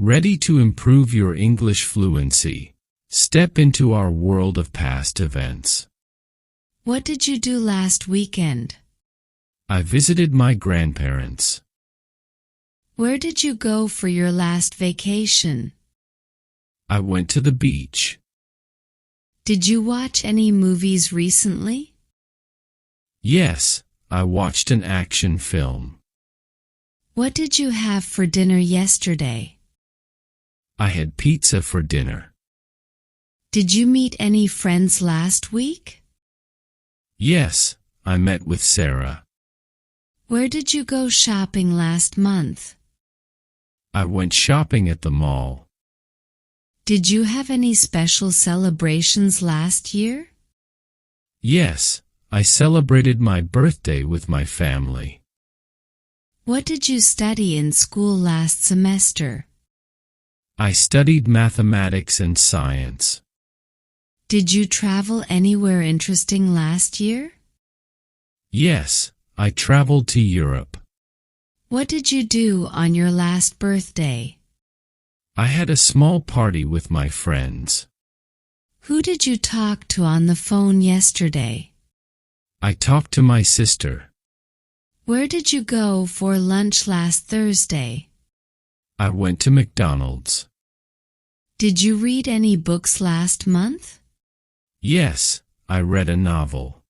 Ready to improve your English fluency? Step into our world of past events. What did you do last weekend? I visited my grandparents. Where did you go for your last vacation? I went to the beach. Did you watch any movies recently? Yes, I watched an action film. What did you have for dinner yesterday? I had pizza for dinner. Did you meet any friends last week? Yes, I met with Sarah. Where did you go shopping last month? I went shopping at the mall. Did you have any special celebrations last year? Yes, I celebrated my birthday with my family. What did you study in school last semester? I studied mathematics and science. Did you travel anywhere interesting last year? Yes, I traveled to Europe. What did you do on your last birthday? I had a small party with my friends. Who did you talk to on the phone yesterday? I talked to my sister. Where did you go for lunch last Thursday? I went to McDonald's. Did you read any books last month? Yes, I read a novel.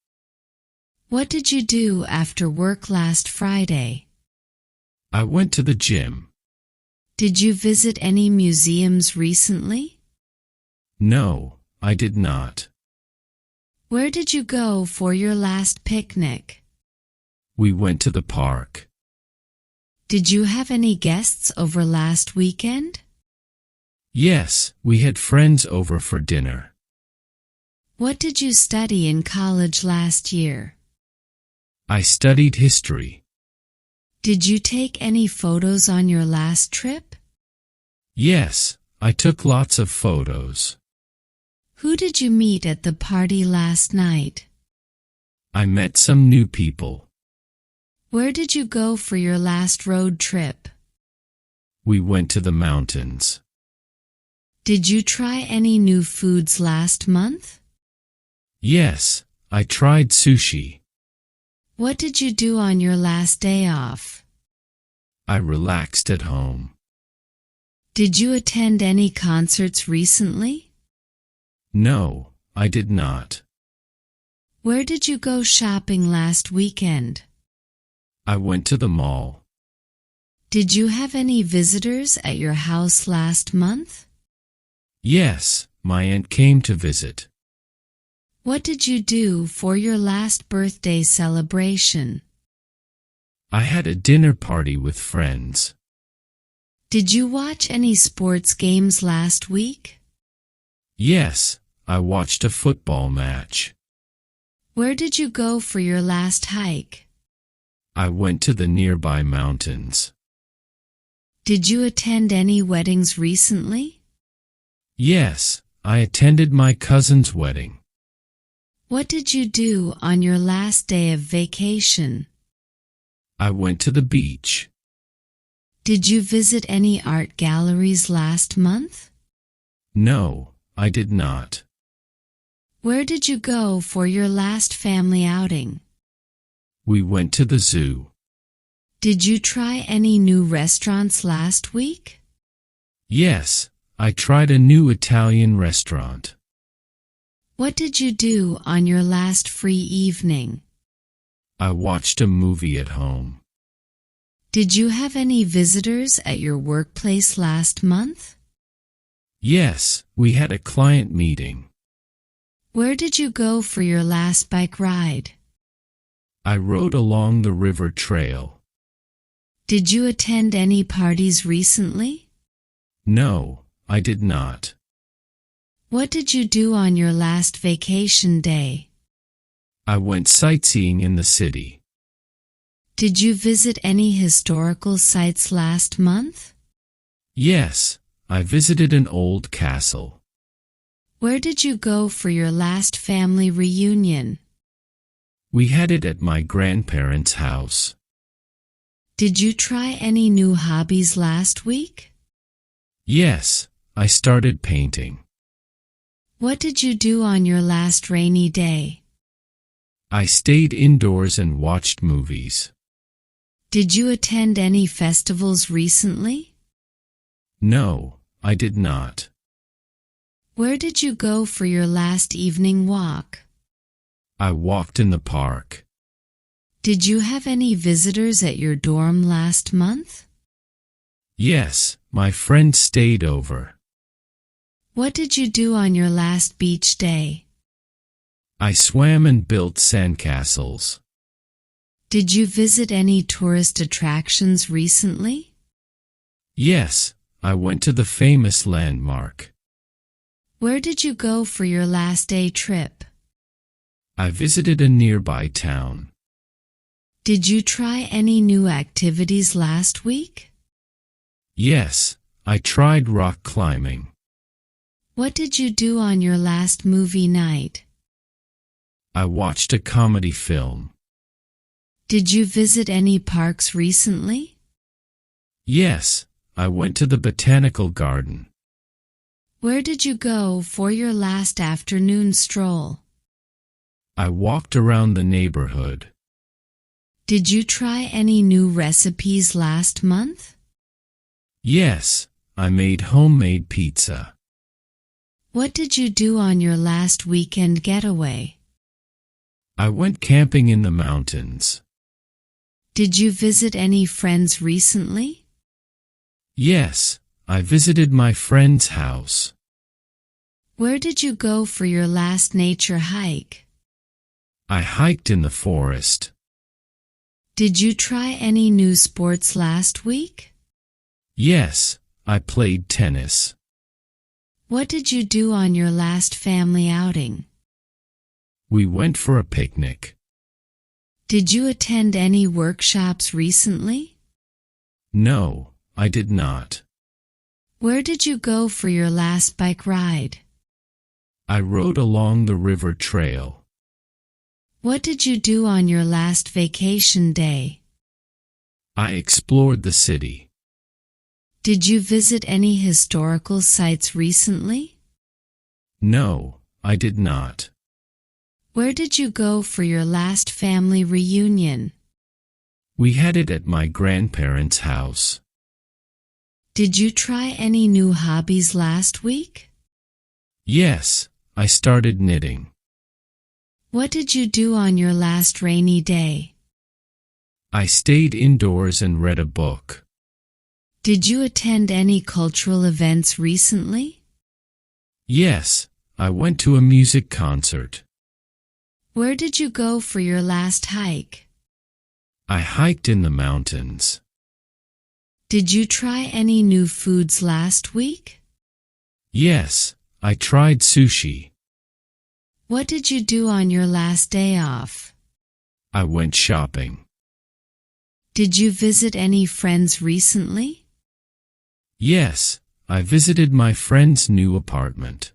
What did you do after work last Friday? I went to the gym. Did you visit any museums recently? No, I did not. Where did you go for your last picnic? We went to the park. Did you have any guests over last weekend? Yes, we had friends over for dinner. What did you study in college last year? I studied history. Did you take any photos on your last trip? Yes, I took lots of photos. Who did you meet at the party last night? I met some new people. Where did you go for your last road trip? We went to the mountains. Did you try any new foods last month? Yes, I tried sushi. What did you do on your last day off? I relaxed at home. Did you attend any concerts recently? No, I did not. Where did you go shopping last weekend? I went to the mall. Did you have any visitors at your house last month? Yes, my aunt came to visit. What did you do for your last birthday celebration? I had a dinner party with friends. Did you watch any sports games last week? Yes, I watched a football match. Where did you go for your last hike? I went to the nearby mountains. Did you attend any weddings recently? Yes, I attended my cousin's wedding. What did you do on your last day of vacation? I went to the beach. Did you visit any art galleries last month? No, I did not. Where did you go for your last family outing? We went to the zoo. Did you try any new restaurants last week? Yes, I tried a new Italian restaurant. What did you do on your last free evening? I watched a movie at home. Did you have any visitors at your workplace last month? Yes, we had a client meeting. Where did you go for your last bike ride? I rode along the river trail. Did you attend any parties recently? No, I did not. What did you do on your last vacation day? I went sightseeing in the city. Did you visit any historical sites last month? Yes, I visited an old castle. Where did you go for your last family reunion? We had it at my grandparents' house. Did you try any new hobbies last week? Yes, I started painting. What did you do on your last rainy day? I stayed indoors and watched movies. Did you attend any festivals recently? No, I did not. Where did you go for your last evening walk? I walked in the park. Did you have any visitors at your dorm last month? Yes, my friend stayed over. What did you do on your last beach day? I swam and built sandcastles. Did you visit any tourist attractions recently? Yes, I went to the famous landmark. Where did you go for your last day trip? I visited a nearby town. Did you try any new activities last week? Yes, I tried rock climbing. What did you do on your last movie night? I watched a comedy film. Did you visit any parks recently? Yes, I went to the botanical garden. Where did you go for your last afternoon stroll? I walked around the neighborhood. Did you try any new recipes last month? Yes, I made homemade pizza. What did you do on your last weekend getaway? I went camping in the mountains. Did you visit any friends recently? Yes, I visited my friend's house. Where did you go for your last nature hike? I hiked in the forest. Did you try any new sports last week? Yes, I played tennis. What did you do on your last family outing? We went for a picnic. Did you attend any workshops recently? No, I did not. Where did you go for your last bike ride? I rode along the river trail. What did you do on your last vacation day? I explored the city. Did you visit any historical sites recently? No, I did not. Where did you go for your last family reunion? We had it at my grandparents' house. Did you try any new hobbies last week? Yes, I started knitting. What did you do on your last rainy day? I stayed indoors and read a book. Did you attend any cultural events recently? Yes, I went to a music concert. Where did you go for your last hike? I hiked in the mountains. Did you try any new foods last week? Yes, I tried sushi. What did you do on your last day off? I went shopping. Did you visit any friends recently? Yes, I visited my friend's new apartment.